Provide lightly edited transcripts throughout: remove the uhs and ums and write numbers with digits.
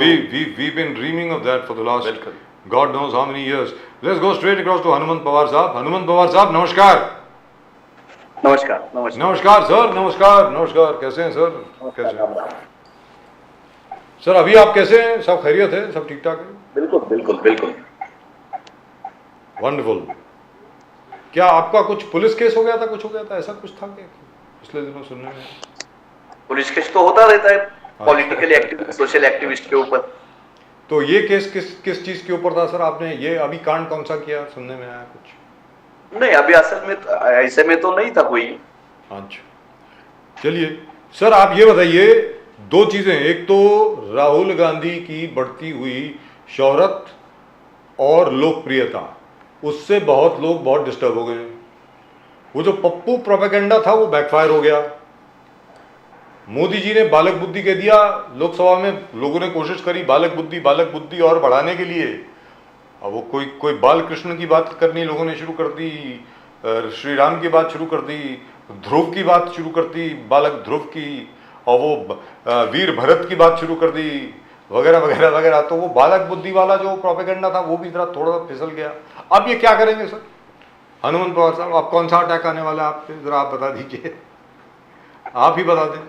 We've been dreaming of that for the last God knows how many years. Let's go straight across to Hanumant Pawar साहब. Hanumant Pawar साहब नमस्कार. नमस्कार. नमस्कार. नमस्कार sir. नमस्कार. नमस्कार. कैसे हैं सर? कैसे हैं? सर अभी आप कैसे हैं? सब खैरियत है? सब ठीक ठाक है? बिल्कुल बिल्कुल बिल्कुल. वंडरफुल. क्या आपका कुछ पुलिस केस हो गया था? कुछ हो गया था? ऐसा कुछ था क्या पिछले दिनों सुनने में? पुलिस केस तो होता रहता है पॉलिटिकल एक्टिविस्ट, सोशल एक्टिविस्ट के ऊपर. तो ये केस किस चीज के ऊपर था सर? आपने ये अभी कांड कौन सा किया? सुनने में आया कुछ? नहीं, अभी असल में ऐसे में तो नहीं था कोई. अच्छा, चलिए सर आप ये बताइए दो चीजें. एक तो राहुल गांधी की बढ़ती हुई शोहरत और लोकप्रियता, उससे बहुत लोग बहुत डिस्टर्ब हो गए. वो जो पप्पू प्रोपेगेंडा था वो बैकफायर हो गया. मोदी जी ने बालक बुद्धि कह दिया. लोकसभा में लोगों ने कोशिश करी बालक बुद्धि और बढ़ाने के लिए. अब वो कोई बाल कृष्ण की बात करनी लोगों ने शुरू कर दी, श्री राम की बात शुरू कर दी, ध्रुव की बात शुरू कर दी, बालक ध्रुव की, और वो वीर भरत की बात शुरू कर दी, वगैरह वगैरह वगैरह. तो वो बालक बुद्धि वाला जो प्रोपेगेंडा था वो भी जरा थोड़ा सा फिसल गया. अब ये क्या करेंगे सर? हनुमंत पवार साहब आप कौन सा अटैक आने वाला है आप पे? जरा आप बता दीजिए. आप ही बता दें.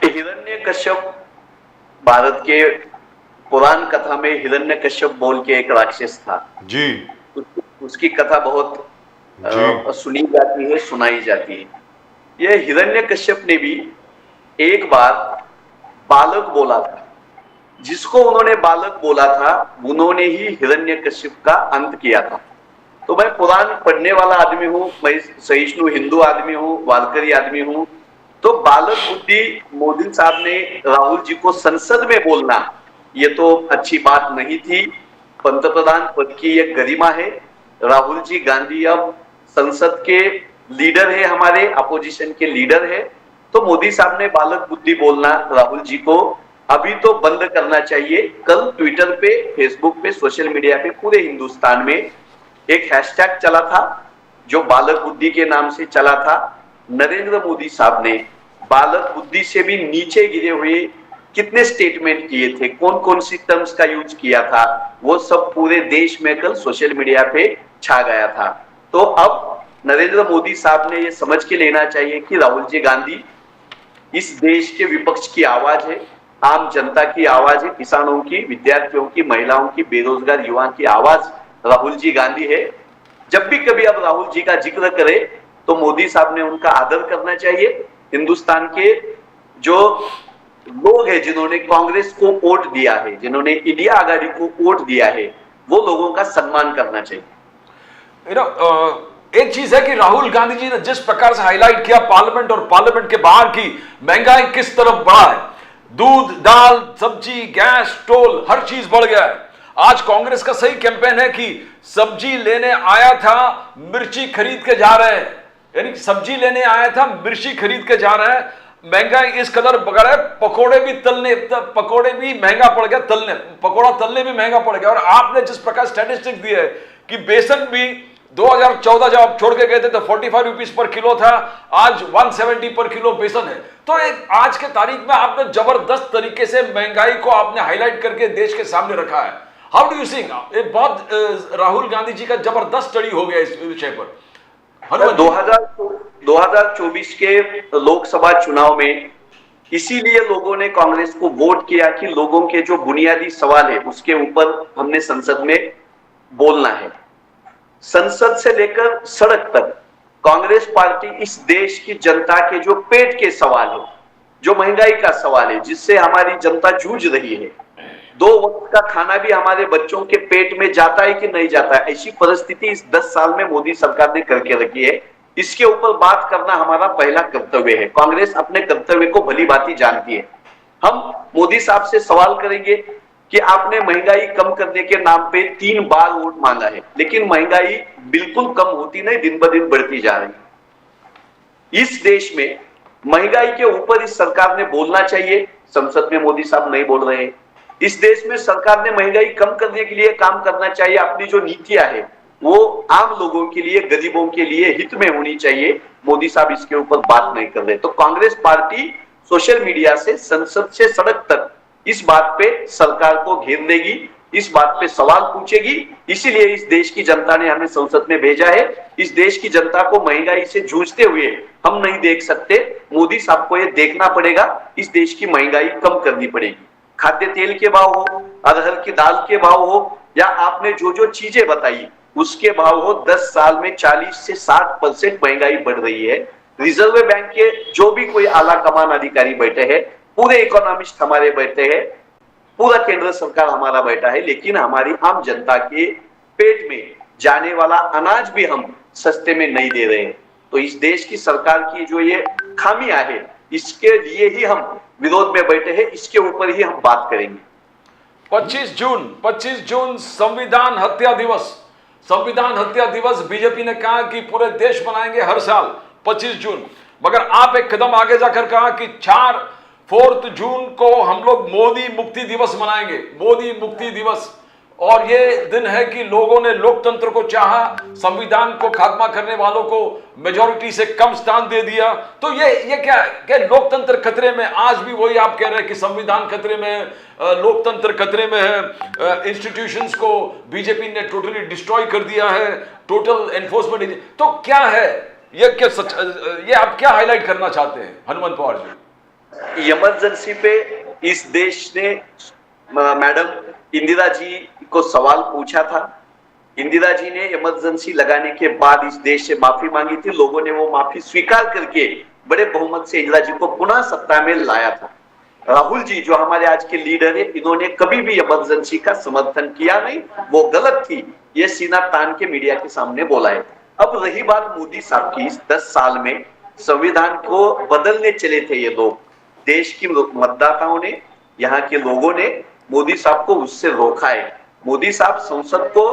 हिरण्यकश्यप भारत के पुराण कथा में हिरण्यकश्यप बोल के एक राक्षस था जी. उसकी कथा बहुत सुनी जाती है, सुनाई जाती है. ये हिरण्यकश्यप ने भी एक बार बालक बोला था. जिसको उन्होंने बालक बोला था उन्होंने ही हिरण्यकश्यप का अंत किया था. तो मैं पुराण पढ़ने वाला आदमी हूँ, मैं सहिष्णु हिंदू आदमी हूँ, वारकरी आदमी हूँ. तो बालक बुद्धि मोदी साहब ने राहुल जी को संसद में बोलना ये तो अच्छी बात नहीं थी. पंतप्रधान पद की एक गरिमा है. राहुल जी गांधी अब संसद के लीडर है, हमारे अपोजिशन के लीडर है. तो मोदी साहब ने बालक बुद्धि बोलना राहुल जी को अभी तो बंद करना चाहिए. कल ट्विटर पे, फेसबुक पे, सोशल मीडिया पे पूरे हिंदुस्तान में एक हैशटैग चला था जो बालक बुद्धि के नाम से चला था. नरेंद्र मोदी साहब ने बालक बुद्धि से भी नीचे गिरे हुए कितने स्टेटमेंट किए थे, कौन कौन सी टर्म्स का यूज किया था, वो सब पूरे देश में कल सोशल मीडिया पे छा गया था. तो अब नरेंद्र मोदी साहब ने ये समझ के लेना चाहिए कि राहुल जी गांधी इस देश के विपक्ष की आवाज है, आम जनता की आवाज है, किसानों की, विद्यार्थियों की, महिलाओं की, बेरोजगार युवाओं की आवाज राहुल जी गांधी है. जब भी कभी अब राहुल जी का जिक्र करे तो मोदी साहब ने उनका आदर करना चाहिए. हिंदुस्तान के जो लोग हैं जिन्होंने कांग्रेस को वोट दिया है, जिन्होंने इंडिया आघाड़ी को वोट दिया है, वो लोगों का सम्मान करना चाहिए. एक चीज है कि राहुल गांधी जी ने जिस प्रकार से हाईलाइट किया पार्लियामेंट और पार्लियामेंट के बाहर की महंगाई किस तरफ बढ़ा है, दूध, दाल, सब्जी, गैस, टोल, हर चीज बढ़ गया है. आज कांग्रेस का सही कैंपेन है कि सब्जी लेने आया था, मिर्ची खरीद के जा रहे हैं. यानी सब्जी लेने आया था, मिर्ची खरीद के जा रहे हैं. महंगाई इस कदर बढ़ है, पकोड़े भी महंगा पड़ गया, पकोड़ा तलने भी महंगा पड़ गया. और आपने जिस प्रकार स्टैटिस्टिक दी है कि बेसन भी 2014 जब आप छोड़ के गए थे तो 45 रुपीस पर किलो था, आज 170 पर किलो बेसन है. तो एक आज के तारीख में आपने जबरदस्त तरीके से महंगाई को आपने हाईलाइट करके देश के सामने रखा है. How do you see? बहुत राहुल गांधी जी का जबरदस्त स्टडी हो गया इस विषय पर. 2024 के लोकसभा चुनाव में इसीलिए लोगों ने कांग्रेस को वोट किया कि लोगों के जो बुनियादी सवाल है उसके ऊपर हमने संसद में बोलना है. संसद से लेकर सड़क तक कांग्रेस पार्टी इस देश की जनता के जो पेट के सवाल है, जो महंगाई का सवाल है, जिससे हमारी जनता जूझ रही है, 2 वक्त का खाना भी हमारे बच्चों के पेट में जाता है कि नहीं जाता है, ऐसी परिस्थिति इस 10 साल में मोदी सरकार ने करके रखी है. इसके ऊपर बात करना हमारा पहला कर्तव्य है. कांग्रेस अपने कर्तव्य को भली भांति जानती है. हम मोदी साहब से सवाल करेंगे कि आपने महंगाई कम करने के नाम पे 3 बार वोट मांगा है, लेकिन महंगाई बिल्कुल कम होती नहीं, दिन ब दिन बढ़ती जा रही है. इस देश में महंगाई के ऊपर इस सरकार ने बोलना चाहिए. संसद में मोदी साहब नहीं बोल रहे हैं. इस देश में सरकार ने महंगाई कम करने के लिए काम करना चाहिए. अपनी जो नीतियां है वो आम लोगों के लिए, गरीबों के लिए हित में होनी चाहिए. मोदी साहब इसके ऊपर बात नहीं कर रहे. तो कांग्रेस पार्टी सोशल मीडिया से, संसद से सड़क तक इस बात पे सरकार को घेर लेगी, इस बात पे सवाल पूछेगी। इसीलिए इस देश की जनता ने हमें संसद में भेजा है। इस देश की जनता को महंगाई से जूझते हुए हम नहीं देख सकते। मोदी साहब को ये देखना पड़ेगा, इस देश की महंगाई कम करनी पड़ेगी। खाद्य तेल के भाव हो, अरहर की दाल के भाव हो, या आपने जो जो चीजें बताई उसके भाव हो, 10 साल में 40 से 60% महंगाई बढ़ रही है। रिजर्व बैंक के जो भी कोई आला कमान अधिकारी बैठे हैं, पूरे इकोनॉमिस्ट हमारे बैठे हैं, पूरा केंद्र सरकार हमारा बैठा है, लेकिन हमारी आम जनता के पेट में जाने वाला अनाज भी हम सस्ते में नहीं दे रहे हैं। तो इस देश की सरकार की जो ये खामियां है, इसके लिए ही हम विरोध में बैठे हैं, इसके ऊपर ही हम बात करेंगे। 25 जून संविधान हत्या दिवस। संविधान हत्या दिवस बीजेपी ने कहा कि पूरे देश मनाएंगे हर साल 25 जून, मगर आप एक कदम आगे जाकर कहा कि 4 जून को हम लोग मोदी मुक्ति दिवस मनाएंगे। मोदी मुक्ति दिवस, और ये दिन है कि लोगों ने लोकतंत्र को चाहा, संविधान को खात्मा करने वालों को मेजॉरिटी से कम स्थान दे दिया। तो ये क्या लोकतंत्र खतरे में? आज भी वही आप कह रहे हैं कि संविधान खतरे में है, लोकतंत्र खतरे में है, इंस्टीट्यूशंस को बीजेपी ने टोटली डिस्ट्रॉय कर दिया है, टोटल एनफोर्समेंट। तो क्या है ये, क्या सच, ये आप क्या हाईलाइट करना चाहते हैं हनुमंत पवार जी? इमरजेंसी पे इस देश ने मैडम इंदिरा जी को सवाल पूछा था। इंदिरा जी ने इमरजेंसी लगाने के बाद इस देश से माफी मांगी थी। लोगों ने वो माफी स्वीकार करके बड़े बहुमत से इंदिरा जी को पुनः सत्ता में लाया था। राहुल जी जो हमारे आज के लीडर है, इन्होंने कभी भी इमरजेंसी का समर्थन किया नहीं, वो गलत थी, ये सीना तान के मीडिया के सामने बोला है। अब रही बात मोदी साहब की, इस 10 साल में संविधान को बदलने चले थे ये लोग। देश की मतदाताओं ने, यहाँ के लोगों ने मोदी साहब को उससे रोका है। मोदी साहब संसद को,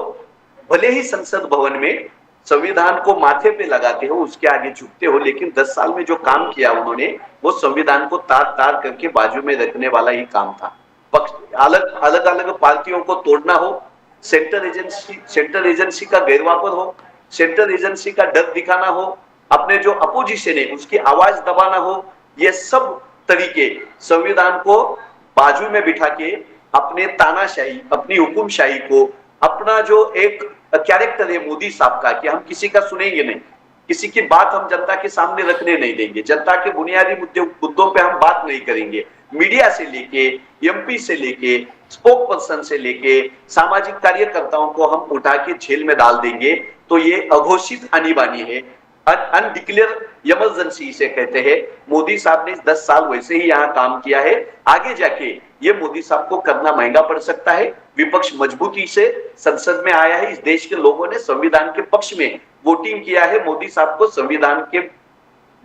भले ही संसद भवन में संविधान को माथे पे लगाते हो, उसके आगे झुकते हो, लेकिन 10 साल में जो काम किया उन्होंने, वो संविधान को तार तार करके बाजू में रखने वाला ही काम था। अलग अलग पार्टियों को तोड़ना हो, सेंट्रल एजेंसी का गैरवापर हो, सेंट्रल एजेंसी का डर दिखाना हो, अपने जो अपोजिशन है उसकी आवाज दबाना हो, ये सब तरीके संविधान को बाजू में बिठा के अपने तानाशाही, अपनी हुकुमशाही को, अपना जो एक कैरेक्टर है मोदी साहब का कि हम किसी का सुनेंगे नहीं, किसी की बात हम जनता के सामने रखने नहीं देंगे, जनता के बुनियादी मुद्दों पे हम बात नहीं करेंगे, मीडिया से लेके एमपी से लेके स्पोक पर्सन से लेके सामाजिक कार्यकर्ताओं को हम उठा के जेल में डाल देंगे, तो ये अघोषित आनी बानी है, अनडिक्लेयर इमरजेंसी इसे कहते हैं। मोदी साहब ने 10 साल वैसे ही यहाँ काम किया है, आगे जाके ये मोदी साहब को करना महंगा पड़ सकता है। विपक्ष मजबूती से संसद में आया है, इस देश के लोगों ने संविधान के पक्ष में वोटिंग किया है। मोदी साहब को संविधान के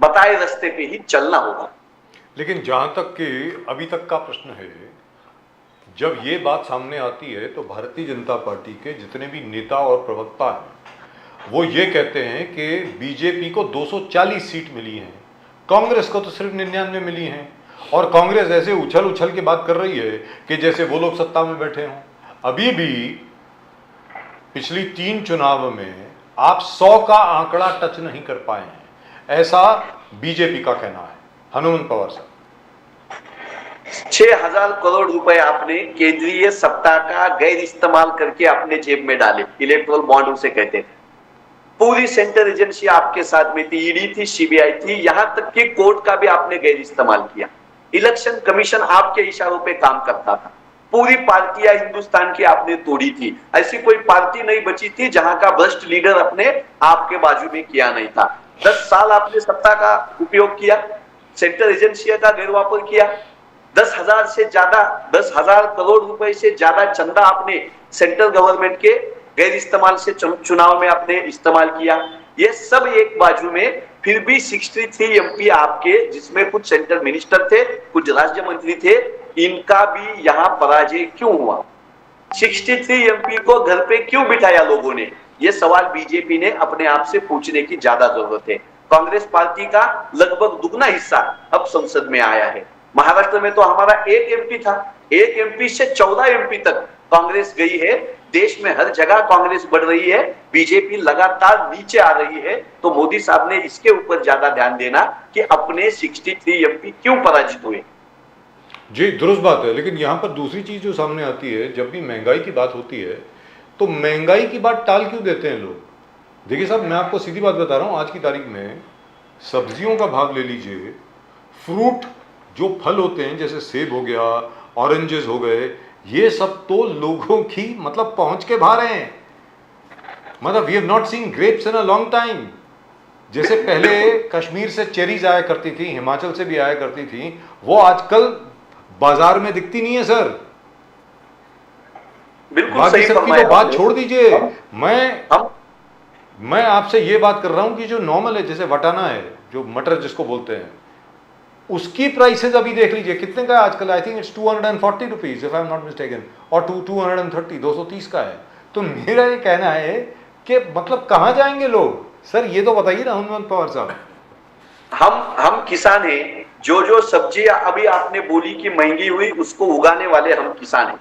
बताए रास्ते पे ही चलना होगा। लेकिन जहां तक कि अभी तक का प्रश्न है, जब ये बात सामने आती है तो भारतीय जनता पार्टी के जितने भी नेता और प्रवक्ता हैं वो ये कहते हैं कि बीजेपी को 240 सीट मिली हैं, कांग्रेस को तो सिर्फ 99 मिली हैं, और कांग्रेस ऐसे उछल के बात कर रही है कि जैसे वो लोग सत्ता में बैठे हों। अभी भी पिछली 3 चुनाव में आप 100 का आंकड़ा टच नहीं कर पाए हैं, ऐसा बीजेपी का कहना है। हनुमंत पवार साहब, 6000 करोड़ रुपए आपने केंद्रीय सत्ता का गैर इस्तेमाल करके अपने जेब में डाले, इलेक्ट्रल बॉन्ड उसे कहते थे। पूरी सेंट्रल एजेंसी आपके साथ में थी, ईडी थी, सीबीआई थी, यहां तक कि कोर्ट का भी आपने गैर इस्तेमाल किया। इलेक्शन कमीशन आपके इशारों पे काम करता था। पूरी पार्टियां हिंदुस्तान की आपने तोड़ी थी, ऐसी कोई पार्टी नहीं बची थी जहां का भ्रष्ट लीडर अपने आपके बाजू में किया नहीं था। 10 साल आपने सत्ता का उपयोग किया, सेंट्रल एजेंसी का गैरवापर किया, 10,000 करोड़ रुपए से ज्यादा चंदा आपने सेंट्रल गवर्नमेंट के गैर इस्तेमाल से चुनाव में आपने इस्तेमाल किया। ये सब एक बाजू में, फिर भी 63 एमपी आपके, जिसमें कुछ सेंट्रल मिनिस्टर थे, कुछ राज्य मंत्री थे, इनका भी यहां पराजय क्यों हुआ? 63 एमपी को घर पे क्यों बिठाया लोगों ने? ये सवाल बीजेपी ने अपने आप से पूछने की ज्यादा जरूरत है। कांग्रेस पार्टी का लगभग दुगना हिस्सा अब संसद में आया है। महाराष्ट्र में तो हमारा 1 एमपी था, 1 एमपी से 14 एमपी तक कांग्रेस गई है। देश में हर जगह कांग्रेस बढ़ रही है, बीजेपी लगातार नीचे आ रही है। तो मोदी साहब ने इसके ऊपर ज्यादा ध्यान देना कि अपने 63 एमपी क्यों पराजित हुए। जी दुरुस्त बात है, लेकिन यहाँ पर दूसरी चीज़ जो सामने आती है, जब भी महंगाई की बात होती है तो महंगाई की बात टाल क्यों देते हैं लोग? देखिए साहब, मैं आपको सीधी बात बता रहा हूँ, आज की तारीख में सब्जियों का भाव ले लीजिए, फ्रूट जो फल होते हैं जैसे सेब हो गया, ऑरेंजेस हो गए, ये सब तो लोगों की मतलब पहुंच के बाहर हैं। मतलब we have not seen grapes in a long time. जैसे पहले कश्मीर से चेरीज आया करती थी, हिमाचल से भी आया करती थी, वो आजकल बाजार में दिखती नहीं है सर। बिल्कुल सही सबकी फरमाया तो बात आपने। छोड़ दीजिए, हम मैं आपसे ये बात कर रहा हूं कि जो नॉर्मल है, जैसे वटाना है, जो मटर जिसको बोलते हैं, उसकी प्राइसेस अभी देख लीजिए कितने का है आजकल। I think it's 240 rupees if I am not mistaken, और 230 230 का है। तो मेरा ये कहना है कि मतलब कहां जाएंगे लोग सर, ये तो बताइए ना हनुमंत पवार साहब। हम किसान हैं। जो सब्जी अभी आपने बोली कि महंगी हुई, उसको उगाने वाले हम किसान हैं।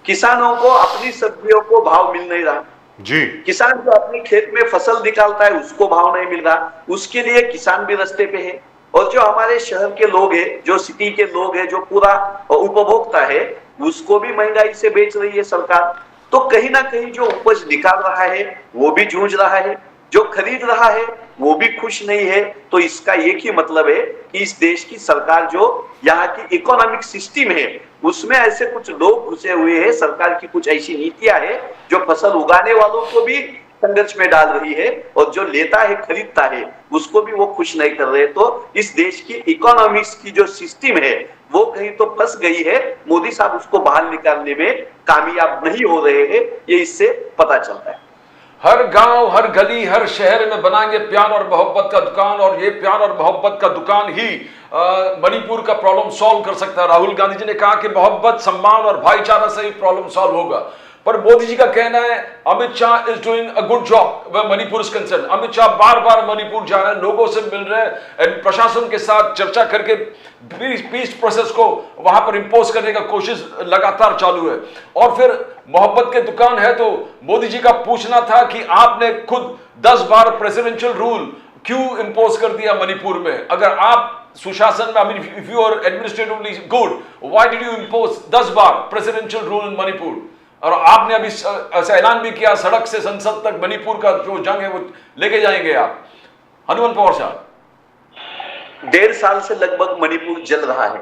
किसानों को अपनी सब्जियों को भाव मिल नहीं रहा जी। किसान जो अपने खेत में फसल निकालता है उसको भाव नहीं मिल रहा, उसके लिए किसान भी रास्ते पे है। और जो हमारे शहर के लोग हैं, जो सिटी के लोग हैं, जो पूरा उपभोक्ता है, उसको भी महंगाई से बेच रही है सरकार। तो कहीं ना कहीं जो उपज निकाल रहा है वो भी जूझ रहा है, जो खरीद रहा है वो भी खुश नहीं है। तो इसका एक ही मतलब है कि इस देश की सरकार, जो यहाँ की इकोनॉमिक सिस्टम है, उसमें ऐसे कुछ लोग घुसे हुए हैं, सरकार की कुछ ऐसी नीतियां हैं जो फसल उगाने वालों को भी संघर्ष में डाल रही है, और जो लेता है, खरीदता है, उसको भी वो खुश नहीं कर रहे। तो इस देश की इकोनॉमिक्स की जो सिस्टम है वो कहीं तो फंस गई है। मोदी साहब उसको बाहर निकालने में कामयाब नहीं हो रहे हैं, ये इससे पता चलता है। हर गांव, हर गली, हर शहर में बनाएंगे प्यार और मोहब्बत का दुकान, और ये प्यार और मोहब्बत का दुकान ही मणिपुर का प्रॉब्लम सॉल्व कर सकता है। राहुल गांधी जी ने कहा कि मोहब्बत, सम्मान और भाईचारा से ही प्रॉब्लम सॉल्व होगा। पर मोदी जी का कहना है Amit Shah is doing a good job when Manipur is concern. Amit Shah बार बार मणिपुर जा रहे हैं, लोगों से मिल रहे हैं, प्रशासन के साथ चर्चा करके पीस प्रोसेस को वहां पर इंपोज करने का कोशिश लगातार चालू है। और फिर मोहब्बत के दुकान है, तो मोदी जी का पूछना था कि आपने खुद 10 बार प्रेसिडेंशियल रूल क्यों इंपोज कर दिया मणिपुर में? अगर आप सुशासन में, I mean if you are administratively good, why did you impose 10 बार प्रेसिडेंशियल रूल इन मणिपुर? और आपने अभी ऐसा ऐलान भी किया, सड़क से संसद तक मणिपुर का जो जंग है वो लेके जाएंगे आप। हनुमंत पवार साहब, 1.5 साल से लगभग मणिपुर जल रहा है।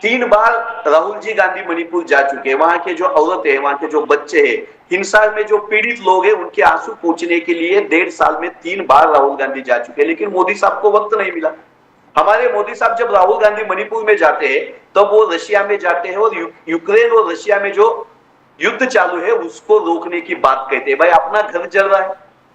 3 बार राहुल जी गांधी मणिपुर जा चुके हैं। वहां के जो औरतें हैं, वहां के जो बच्चे हैं, हिंसा में जो पीड़ित लोग हैं, उनके आंसू पोंछने के लिए 1.5 साल में 3 बार राहुल गांधी जा चुके हैं, लेकिन मोदी साहब को वक्त नहीं मिला। हमारे मोदी साहब जब राहुल गांधी मणिपुर में जाते हैं तब तो वो रशिया में जाते हैं और यूक्रेन और रशिया में जो युद्ध चालू है उसको रोकने की बात कहते हैं। भाई, अपना घर जल रहा है,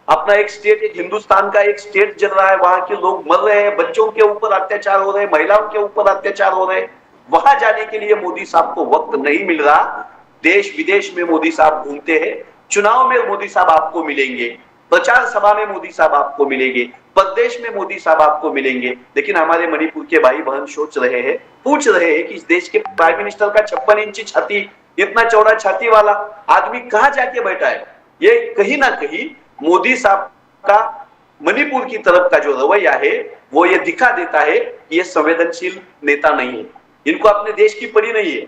अपना एक स्टेट, एक हिंदुस्तान का एक स्टेट जल रहा है, वहां के लोग मर रहे हैं, बच्चों के ऊपर अत्याचार हो रहे हैं, महिलाओं के ऊपर अत्याचार हो रहे हैं, वहां जाने के लिए मोदी साहब को वक्त नहीं मिल रहा। देश विदेश में मोदी साहब घूमते हैं, चुनाव में मोदी साहब आपको मिलेंगे, प्रचार सभा में मोदी साहब आपको मिलेंगे, प्रदेश में मोदी साहब आपको मिलेंगे, लेकिन हमारे मणिपुर के भाई बहन सोच रहे हैं, पूछ रहे हैं कि इस देश के प्राइम मिनिस्टर का 56 इंची छाती, इतना चौड़ा छाती वाला आदमी कहां जाके बैठा है। ये कहीं ना कहीं मोदी साहब का मणिपुर की तरफ का जो रवैया है वो ये दिखा देता है कि ये संवेदनशील नेता नहीं है, इनको अपने देश की पड़ी नहीं है।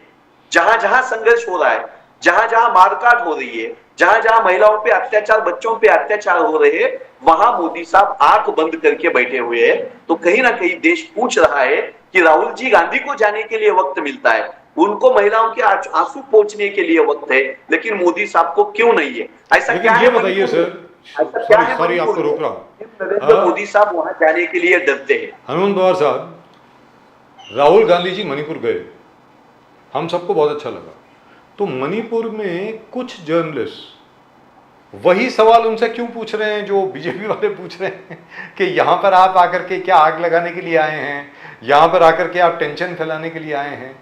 जहां जहां संघर्ष हो रहा है, जहां जहां मारकाट हो रही है, जहां जहां महिलाओं पे अत्याचार, बच्चों पे अत्याचार हो रहे हैं, वहां मोदी साहब आंख बंद करके बैठे हुए हैं। तो कहीं ना कहीं देश पूछ रहा है कि राहुल जी गांधी को जाने के लिए वक्त मिलता है, उनको महिलाओं के आंसू पोंछने के लिए वक्त है, लेकिन मोदी साहब को क्यों नहीं है? ऐसा क्या है? ये बताइए सर, सॉरी आपको रोक रहा हूं, मोदी साहब वहां जाने के लिए डरते हैं। हनुमंत पवार साहब, राहुल गांधी जी मणिपुर गए, हम सबको बहुत अच्छा लगा। तो मणिपुर में कुछ जर्नलिस्ट वही सवाल उनसे क्यों पूछ रहे हैं जो बीजेपी वाले पूछ रहे हैं कि यहाँ पर आप आकर के क्या आग लगाने के लिए आए हैं, यहाँ पर आकर के आप टेंशन फैलाने के लिए आए हैं?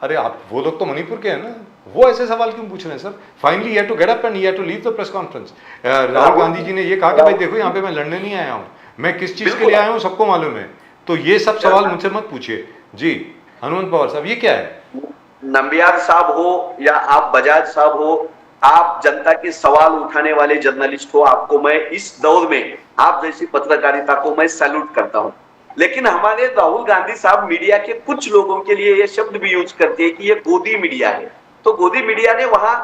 अरे आप, वो लोग तो मणिपुर के हैं ना, वो ऐसे सवाल क्यों पूछ रहे हैं sir? Finally he had to get up and he had to leave the press conference. Rahul Gandhi ji ने ये कहा कि भाई देखो, यहाँ पे मैं लड़ने नहीं आया हूँ, मैं किस चीज के लिए आया हूँ सबको मालूम है, तो ये सब सवाल मुझसे मत पूछिए। जी हनुमंत पवार साहब, ये क्या है? नंबियार साहब हो या आप बजाज साहब हो, आप जनता के सवाल उठाने वाले जर्नलिस्ट हो, आपको मैं इस दौर में, आप जैसी पत्रकारिता को मैं सैल्यूट करता हूं। लेकिन हमारे राहुल गांधी साहब मीडिया के कुछ लोगों के लिए ये शब्द भी यूज करते हैं कि ये गोदी मीडिया है। तो गोदी मीडिया ने वहां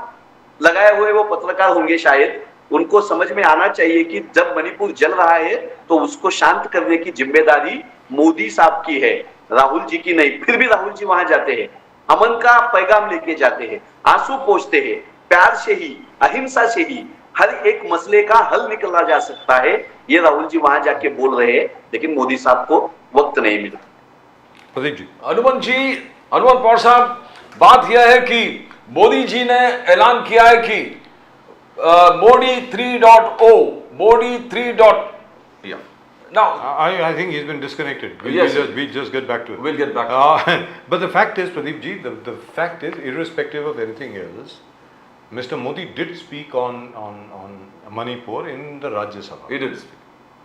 लगाए हुए वो पत्रकार होंगे शायद, उनको समझ में आना चाहिए कि जब मणिपुर जल रहा है तो उसको शांत करने की जिम्मेदारी मोदी साहब की है, राहुल जी की नहीं। फिर भी राहुल जी वहां जाते हैं, अमन का पैगाम लेके जाते हैं, आंसू पोंछते हैं, प्यार से ही, अहिंसा से ही हर एक मसले का हल निकला जा सकता है, ये राहुल जी वहां जाके बोल रहे हैं, लेकिन मोदी साहब को वक्त नहीं मिला। प्रदीप जी, हनुमान पवार साहब, बात यह है कि मोदी जी ने ऐलान किया है कि Modi 3.0, Modi 3. Yeah. Now, I think he's been disconnected. Yes. We'll just get back to it. we'll get back. But the fact is, Pradeep ji, the fact is, irrespective of anything else, Mr. Modi did speak on Manipur in the Rajya Sabha. He did.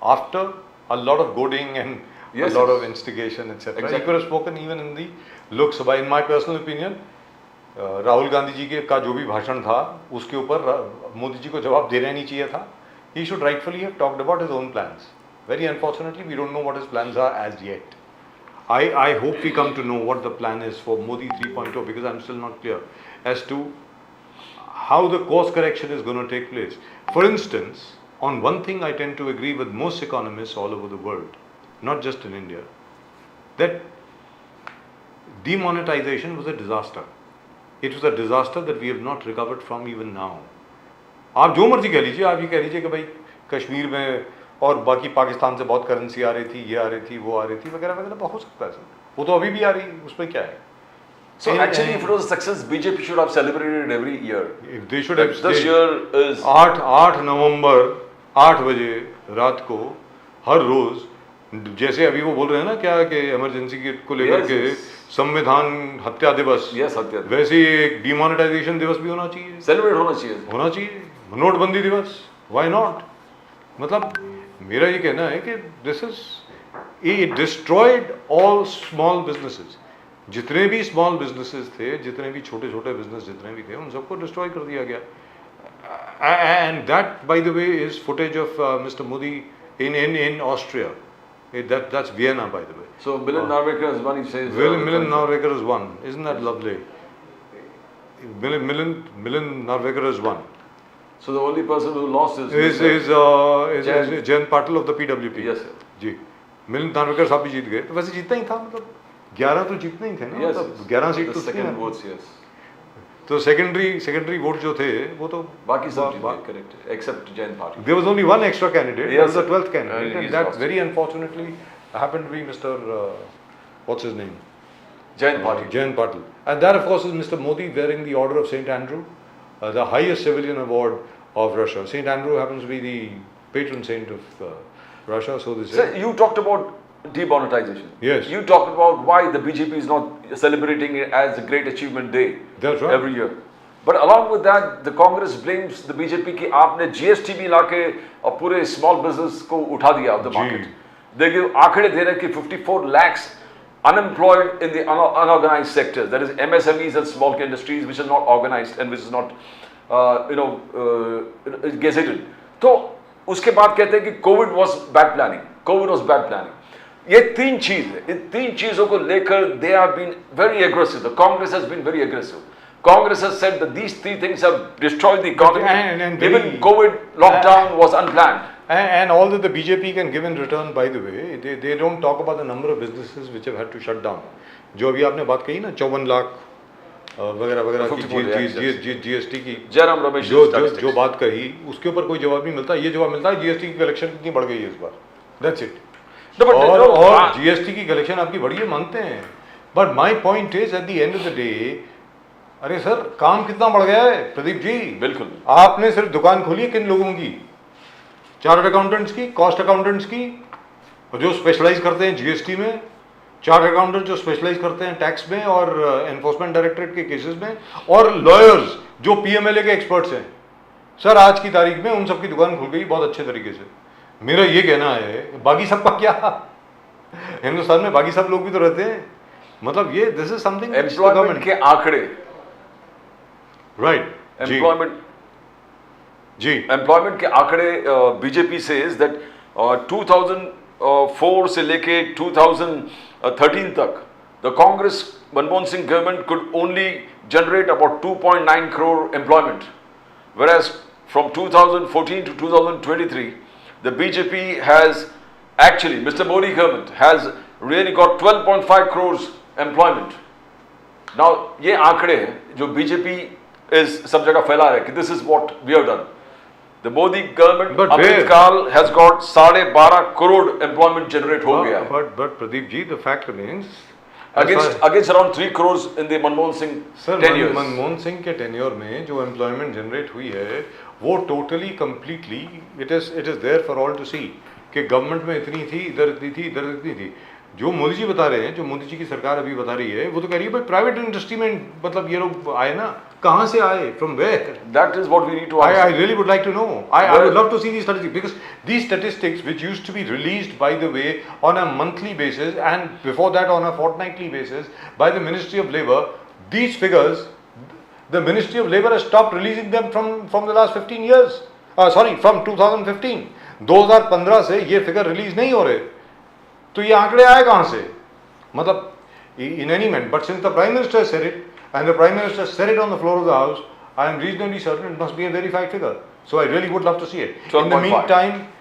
After a lot of goading and Yes, a lot yes. of instigation, etc. Exactly. He could have spoken even in the Lok Sabha. In my personal opinion, Rahul Gandhi जी के का जो भी भाषण था उसके ऊपर मोदी जी को जवाब देना नहीं चाहिए था. He should rightfully have talked about his own plans. Very unfortunately, we don't know what his plans are as yet. I hope we come to know what the plan is for Modi 3.0 because I'm still not clear as to how the course correction is going to take place. For instance, on one thing I tend to agree with most economists all over the world, not just in India, that demonetization was a disaster. It was a disaster that we have not recovered from even now. आप जो मर्जी कह लीजिए, आप ये कह लीजिए कि भाई कश्मीर में और बाकी पाकिस्तान से बहुत करेंसी आ रही थी, ये आ रही थी, वो आ रही थी, वगैरह वगैरह, हो सकता है सर, वो तो अभी भी आ रही है, उसमें क्या है? So actually, if it was a success, BJP should have celebrated every year. They should have. This year is 8 नवंबर 8 बजे रात को हर रोज, जैसे अभी वो बोल रहे हैं ना क्या कि इमरजेंसी को लेकर Yes, के yes. संविधान हत्या दिवस, Yes, हत्या दिवस. वैसे ही एक डिमोनेटाइजेशन दिवस भी होना चाहिए, celebrate होना चाहिए. होना चाहिए, नोटबंदी दिवस, व्हाई नॉट? मतलब मेरा ये कहना है कि this is it destroyed all small businesses. जितने भी स्मॉल बिजनेसेस थे, जितने भी छोटे छोटे बिजनेस जितने भी थे, उन सबको डिस्ट्रॉय कर दिया गया. And that by the way is footage of mister Modi in Austria. That's Vienna, by the way. So Milind Narvekar, as Mani says. Milind Narvekar is one. Isn't that lovely? Milind Narvekar is one. So the only person who lost is Jayant Patil of the PWP. Yes, sir. जी, मिलिंद नार्वेकर साहब भी जीत गए. तो वैसे जीतना ही था, मतलब 11 तो जीतने ही थे ना, Yes, मतलब 11 सीट the तो थी second ना. votes, yes. तो सेकेंडरी वोट जो थे वो तो बाकी सब जीत गए, correct, except Jayant Patil. there was only one extra candidate. Yes, That was the sir. 12th candidate, He's and that lost. very unfortunately happened to be Mr. What's his name? Jayant Patil. Jayant Patil. And that, of course, is Mr. Modi wearing the Order of St. Andrew, the highest civilian award of Russia. St. Andrew happens to be the patron saint of Russia, so they say. Sir, you talked about demonetization. Yes. You talked about why the BJP is not celebrating it as a great achievement day. That's right. Every year. But along with that, the Congress blames the BJP कि आपने GST भी लाके और पूरे small business को उठा दिया of the ji. market. They give आंकड़े दे रहे हैं कि 54 lakhs unemployed in the unorganized sector, that is MSMEs and small industries which are not organized and which is not gazetted. तो उसके बाद कहते हैं कि COVID was bad planning. ये तीन चीज है, इन तीन चीजों को लेकर they have been very aggressive. The Congress has been very aggressive. Congress has said that these three things have destroyed the economy. And even COVID lockdown was unplanned. And all that the BJP can give in return, by the way, they don't talk about the number of businesses which have had to shut down. जो अभी आपने बात कही ना 54 लाख वगैरह वगैरह की GST की, जयराम रमेश जो बात कही उसके ऊपर कोई जवाब नहीं मिलता. ये जवाब मिलता है GST की कलेक्शन कितनी बढ़ गई है इस बार. That's it. और GST की कलेक्शन आपकी बढ़ी है, मानते हैं. But my point is at the end of the day, अरे सर काम कितना बढ़ गया है प्रदीप जी. बिल्कुल. आपने सिर्फ दुकान खोली है किन लोगों की? चार्टर्ड अकाउंटेंट्स की, कॉस्ट अकाउंटेंट्स की, जो स्पेशलाइज करते हैं जीएसटी में, चार्टर्ड अकाउंटेंट जो स्पेशलाइज करते हैं टैक्स में और एनफोर्समेंट डायरेक्टरेट के केसेस में, और लॉयर्स जो पीएमएलए के एक्सपर्ट्स हैं. सर आज की तारीख में उन सबकी दुकान खुल गई बहुत अच्छे तरीके से. मेरा ये कहना है बाकी सबका क्या, हिंदुस्तान में बाकी सब लोग भी तो रहते हैं. मतलब ये दिस इज समथिंग एम्प्लॉयमेंट के आंकड़े, राइट, एम्प्लॉयमेंट के आंकड़े बीजेपी सेज दैट 2000 2004 से लेके 2013 तक the Congress Manmohan Singh government could only generate about 2.9 crore employment, whereas from 2014 to 2023 the BJP has actually, Mr. Modi government has really got 12.5 crores employment. Now ये आंकड़े हैं जो BJP इस सब जगह फैला रहा है कि this is what we have done. The Modi government But Amit where? Kaal has got 12.5 crore employment generate हो गया है. But Pradeep ji, the fact remains. Against around 3 crores in the Manmohan Singh sir tenures. Manmohan Singh के tenure में जो employment generate हुई है वो totally completely it is there for all to see कि गवर्नमेंट में इतनी थी, इधर इतनी थी, इधर इतनी थी. जो मोदी जी बता रहे हैं, जो मोदी जी की सरकार अभी बता रही है, वो तो कह रही है भाई प्राइवेट इंडस्ट्री में मतलब ये लोग आए ना, कहाँ से आए, from where? That is what we need to I answer. really would like to know. I would love to see these statistics because these statistics, which used to be released, by the way, on a monthly basis and before that on a fortnightly basis by the Ministry of Labour, these figures, the Ministry of Labour has stopped releasing them from the last 15 years. From 2015. 2015 से ये figure release नहीं हो रहे, तो ये आंकड़े आए कहाँ से? मतलब in any event, but since the Prime Minister said it, and the Prime Minister said it on the floor of the House, I am reasonably certain it must be a verified figure. So I really would love to see it. In the 12.5. meantime,